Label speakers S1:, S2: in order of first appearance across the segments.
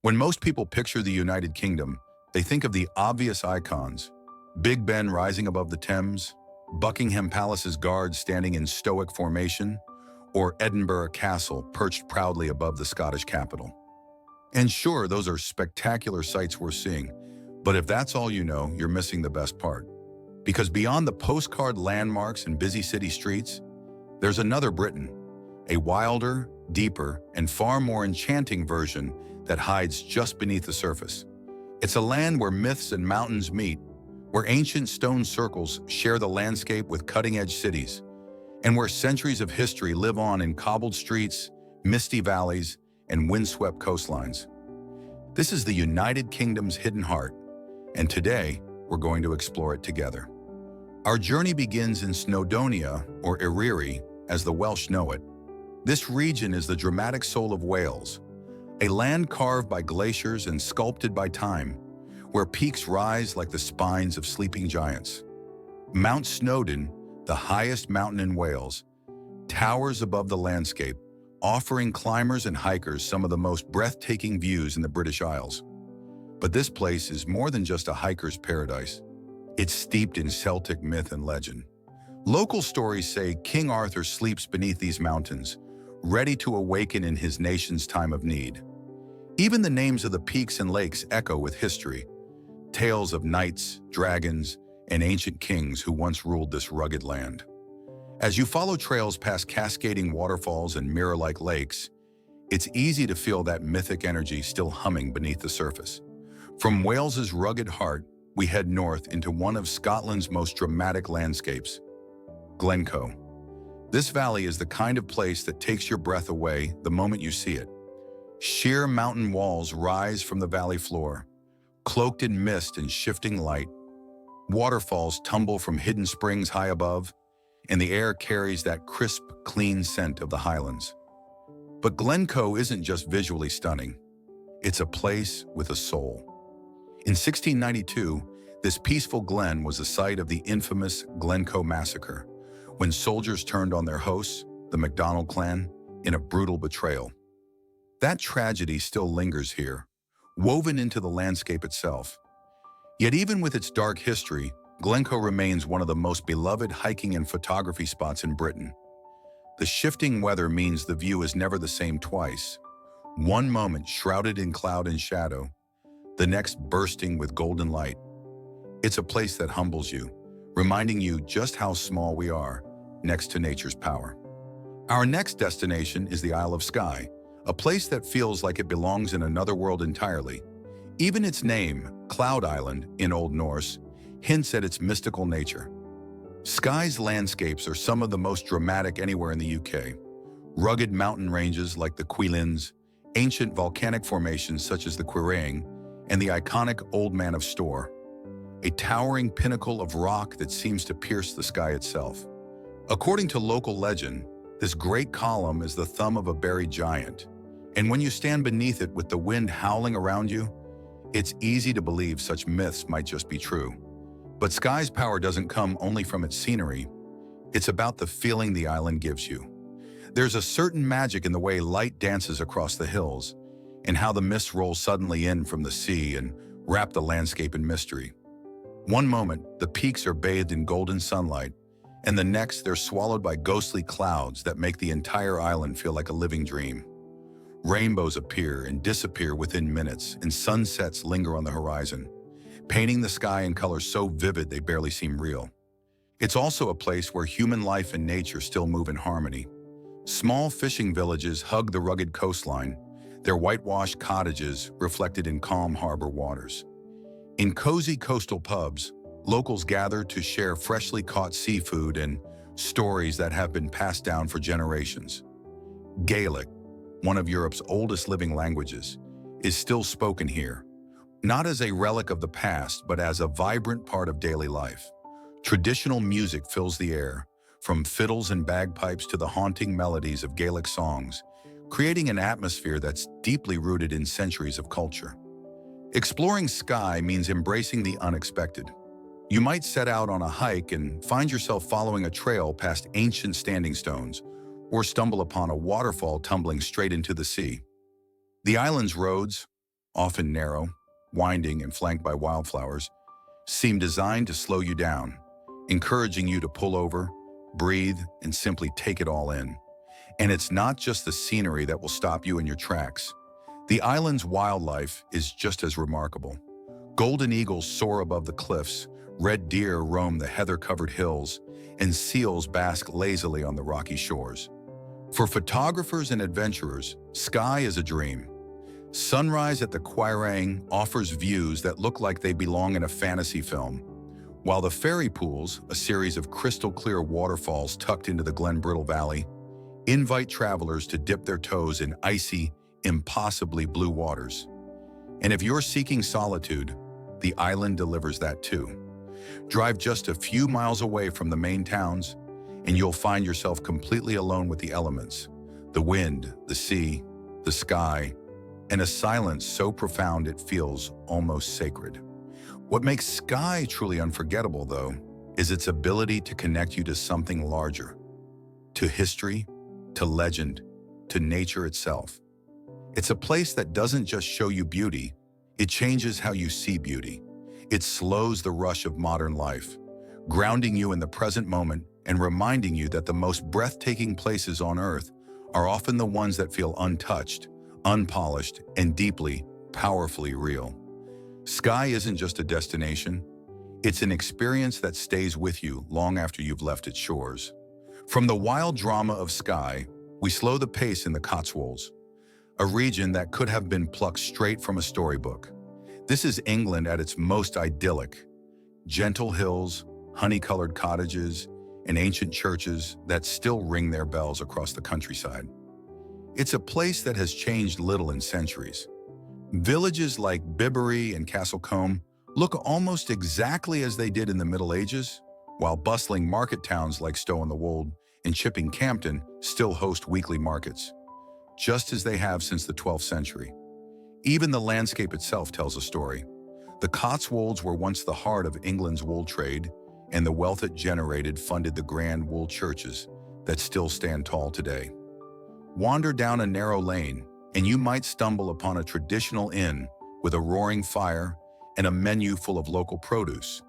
S1: When most people picture the United Kingdom, they think of the obvious icons: Big Ben rising above the Thames, Buckingham Palace's guards standing in stoic formation, or Edinburgh Castle perched proudly above the Scottish capital. And sure, those are spectacular sights worth seeing, but if that's all you know, you're missing the best part. Because beyond the postcard landmarks and busy city streets, there's another Britain, a wilder, deeper, and far more enchanting version that hides just beneath the surface. It's a land where myths and mountains meet, where ancient stone circles share the landscape with cutting-edge cities, and where centuries of history live on in cobbled streets, misty valleys, and windswept coastlines. This is the United Kingdom's hidden heart, and today we're going to explore it together. Our journey begins in Snowdonia, or Eryri, as the Welsh know it. This region is the dramatic soul of Wales, a land carved by glaciers and sculpted by time, where peaks rise like the spines of sleeping giants. Mount Snowdon, the highest mountain in Wales, towers above the landscape, offering climbers and hikers some of the most breathtaking views in the British Isles. But this place is more than just a hiker's paradise. It's steeped in Celtic myth and legend. Local stories say King Arthur sleeps beneath these mountains, ready to awaken in his nation's time of need. Even the names of the peaks and lakes echo with history, tales of knights, dragons, and ancient kings who once ruled this rugged land. As you follow trails past cascading waterfalls and mirror-like lakes, it's easy to feel that mythic energy still humming beneath the surface. From Wales's rugged heart, we head north into one of Scotland's most dramatic landscapes, Glencoe. This valley is the kind of place that takes your breath away the moment you see it. Sheer mountain walls rise from the valley floor, cloaked in mist and shifting light. Waterfalls tumble from hidden springs high above, and the air carries that crisp, clean scent of the Highlands. But Glencoe isn't just visually stunning. It's a place with a soul. In 1692, this peaceful glen was the site of the infamous Glencoe massacre, when soldiers turned on their hosts, the MacDonald clan, in a brutal betrayal. That tragedy still lingers here, woven into the landscape itself. Yet even with its dark history, Glencoe remains one of the most beloved hiking and photography spots in Britain. The shifting weather means the view is never the same twice. One moment shrouded in cloud and shadow, the next bursting with golden light. It's a place that humbles you, reminding you just how small we are next to nature's power. Our next destination is the Isle of Skye, a place that feels like it belongs in another world entirely. Even its name, Cloud Island in Old Norse, hints at its mystical nature. Skye's landscapes are some of the most dramatic anywhere in the UK. Rugged mountain ranges like the Cuillins, ancient volcanic formations such as the Quiraing, and the iconic Old Man of Storr, a towering pinnacle of rock that seems to pierce the sky itself. According to local legend, this great column is the thumb of a buried giant, and when you stand beneath it with the wind howling around you, it's easy to believe such myths might just be true. But Skye's power doesn't come only from its scenery. It's about the feeling the island gives you. There's a certain magic in the way light dances across the hills, and how the mist rolls suddenly in from the sea and wrap the landscape in mystery. One moment, the peaks are bathed in golden sunlight, and the next they're swallowed by ghostly clouds that make the entire island feel like a living dream. Rainbows appear and disappear within minutes, and sunsets linger on the horizon, painting the sky in colors so vivid they barely seem real. It's also a place where human life and nature still move in harmony. Small fishing villages hug the rugged coastline, their whitewashed cottages reflected in calm harbor waters. In cozy coastal pubs, locals gather to share freshly caught seafood and stories that have been passed down for generations. Gaelic, one of Europe's oldest living languages, is still spoken here, not as a relic of the past, but as a vibrant part of daily life. Traditional music fills the air, from fiddles and bagpipes to the haunting melodies of Gaelic songs, creating an atmosphere that's deeply rooted in centuries of culture. Exploring Skye means embracing the unexpected. You might set out on a hike and find yourself following a trail past ancient standing stones, or stumble upon a waterfall tumbling straight into the sea. The island's roads, often narrow, winding, and flanked by wildflowers, seem designed to slow you down, encouraging you to pull over, breathe, and simply take it all in. And it's not just the scenery that will stop you in your tracks. The island's wildlife is just as remarkable. Golden eagles soar above the cliffs, red deer roam the heather-covered hills, and seals bask lazily on the rocky shores. For photographers and adventurers, Skye is a dream. Sunrise at the Quirang offers views that look like they belong in a fantasy film, while the fairy pools, a series of crystal-clear waterfalls tucked into the Glenbrittle Valley, invite travelers to dip their toes in icy, impossibly blue waters. And if you're seeking solitude, the island delivers that too. Drive just a few miles away from the main towns, and you'll find yourself completely alone with the elements, the wind, the sea, the sky, and a silence so profound it feels almost sacred. What makes Skye truly unforgettable, though, is its ability to connect you to something larger, to history, to legend, to nature itself. It's a place that doesn't just show you beauty, it changes how you see beauty. It slows the rush of modern life, grounding you in the present moment and reminding you that the most breathtaking places on Earth are often the ones that feel untouched, unpolished, and deeply, powerfully real. Skye isn't just a destination, it's an experience that stays with you long after you've left its shores. From the wild drama of Skye, we slow the pace in the Cotswolds, a region that could have been plucked straight from a storybook. This is England at its most idyllic. Gentle hills, honey-colored cottages, and ancient churches that still ring their bells across the countryside. It's a place that has changed little in centuries. Villages like Bibury and Castlecombe look almost exactly as they did in the Middle Ages, while bustling market towns like Stow-on-the-Wold and Chipping Campden still host weekly markets, just as they have since the 12th century. Even the landscape itself tells a story. The Cotswolds were once the heart of England's wool trade, and the wealth it generated funded the grand wool churches that still stand tall today. Wander down a narrow lane, and you might stumble upon a traditional inn with a roaring fire and a menu full of local produce,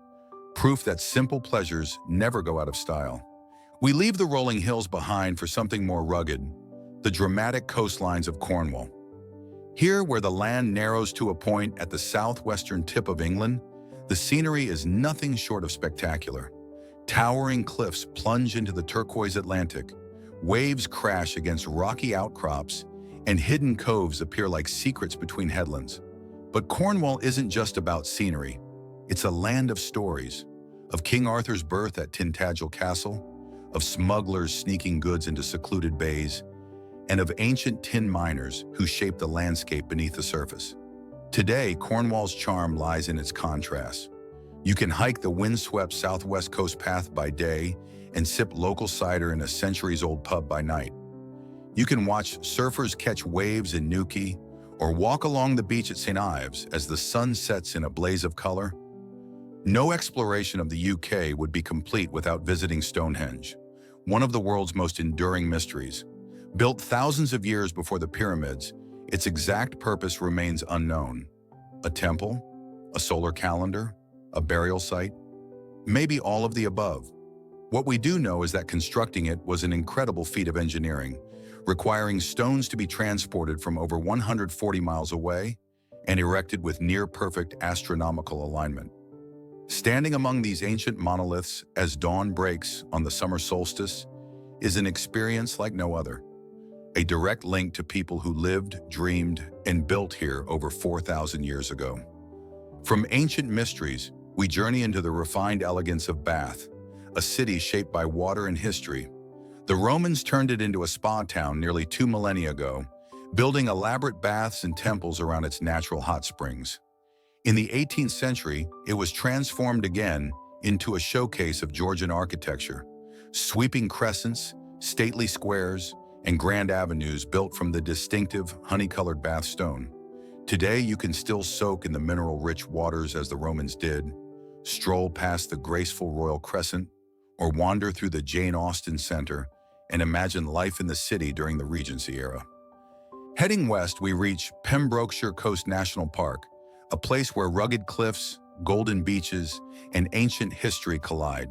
S1: proof that simple pleasures never go out of style. We leave the rolling hills behind for something more rugged, the dramatic coastlines of Cornwall. Here, where the land narrows to a point at the southwestern tip of England, the scenery is nothing short of spectacular. Towering cliffs plunge into the turquoise Atlantic, waves crash against rocky outcrops, and hidden coves appear like secrets between headlands. But Cornwall isn't just about scenery. It's a land of stories, of King Arthur's birth at Tintagel Castle, of smugglers sneaking goods into secluded bays, and of ancient tin miners who shaped the landscape beneath the surface. Today, Cornwall's charm lies in its contrast. You can hike the windswept southwest coast path by day and sip local cider in a centuries-old pub by night. You can watch surfers catch waves in Newquay or walk along the beach at St. Ives as the sun sets in a blaze of color. No exploration of the UK would be complete without visiting Stonehenge, one of the world's most enduring mysteries. Built thousands of years before the pyramids, its exact purpose remains unknown. A temple? A solar calendar? A burial site? Maybe all of the above. What we do know is that constructing it was an incredible feat of engineering, requiring stones to be transported from over 140 miles away and erected with near-perfect astronomical alignment. Standing among these ancient monoliths as dawn breaks on the summer solstice is an experience like no other. A direct link to people who lived, dreamed, and built here over 4,000 years ago. From ancient mysteries, we journey into the refined elegance of Bath, a city shaped by water and history. The Romans turned it into a spa town nearly 2 millennia ago, building elaborate baths and temples around its natural hot springs. In the 18th century, it was transformed again into a showcase of Georgian architecture. Sweeping crescents, stately squares, and grand avenues built from the distinctive honey-colored Bath stone. Today, you can still soak in the mineral-rich waters as the Romans did, stroll past the graceful Royal Crescent, or wander through the Jane Austen Center and imagine life in the city during the Regency era. Heading west, we reach Pembrokeshire Coast National Park, a place where rugged cliffs, golden beaches, and ancient history collide.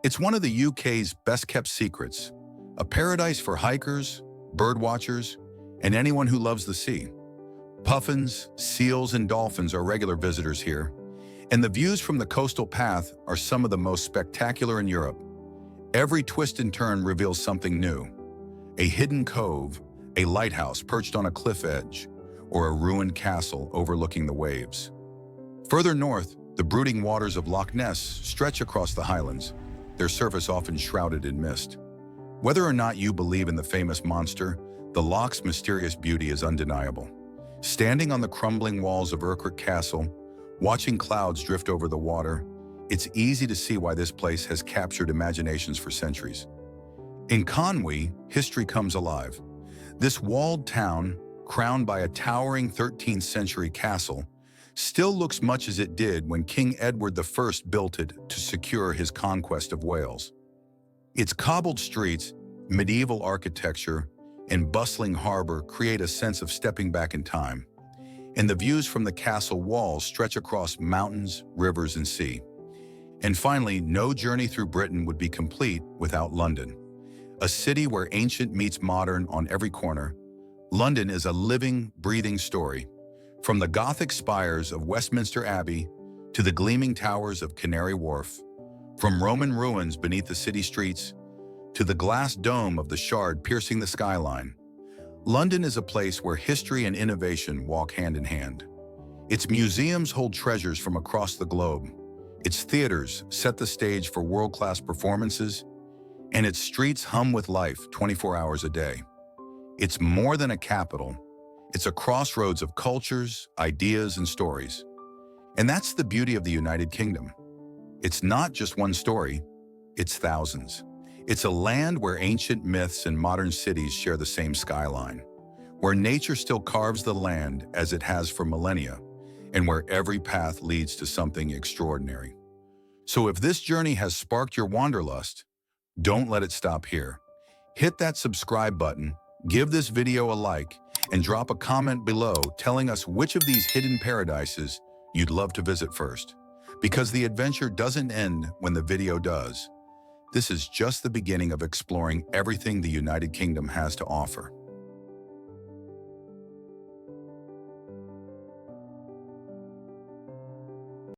S1: It's one of the UK's best-kept secrets, a paradise for hikers, birdwatchers, and anyone who loves the sea. Puffins, seals, and dolphins are regular visitors here, and the views from the coastal path are some of the most spectacular in Europe. Every twist and turn reveals something new. A hidden cove, a lighthouse perched on a cliff edge, or a ruined castle overlooking the waves. Further north, the brooding waters of Loch Ness stretch across the Highlands, their surface often shrouded in mist. Whether or not you believe in the famous monster, the loch's mysterious beauty is undeniable. Standing on the crumbling walls of Urquhart Castle, watching clouds drift over the water, it's easy to see why this place has captured imaginations for centuries. In Conwy, history comes alive. This walled town, crowned by a towering 13th century castle, still looks much as it did when King Edward I built it to secure his conquest of Wales. Its cobbled streets, medieval architecture, and bustling harbor create a sense of stepping back in time, and the views from the castle walls stretch across mountains, rivers, and sea. And finally, no journey through Britain would be complete without London. A city where ancient meets modern on every corner, London is a living, breathing story. From the Gothic spires of Westminster Abbey to the gleaming towers of Canary Wharf, from Roman ruins beneath the city streets to the glass dome of the Shard piercing the skyline, London is a place where history and innovation walk hand in hand. Its museums hold treasures from across the globe. Its theaters set the stage for world-class performances, and its streets hum with life 24 hours a day. It's more than a capital. It's a crossroads of cultures, ideas, and stories. And that's the beauty of the United Kingdom. It's not just one story, it's thousands. It's a land where ancient myths and modern cities share the same skyline, where nature still carves the land as it has for millennia, and where every path leads to something extraordinary. So if this journey has sparked your wanderlust, don't let it stop here. Hit that subscribe button, give this video a like, and drop a comment below telling us which of these hidden paradises you'd love to visit first. Because the adventure doesn't end when the video does. This is just the beginning of exploring everything the United Kingdom has to offer.